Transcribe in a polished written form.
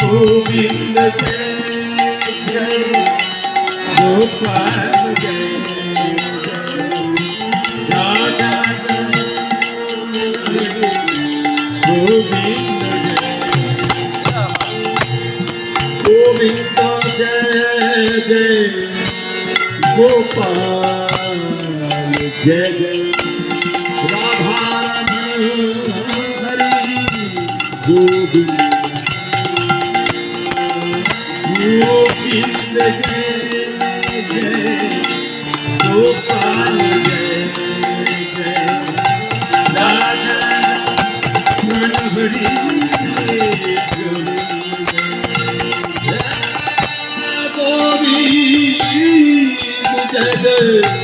Govind Jai Jai Gopal Jai Radha Govind Govind Jai Jai Gopal Jai Jai Radha Hari Govind Govind Jai Jai Gopal Jai Jai Radha Hari Govind Jai Jai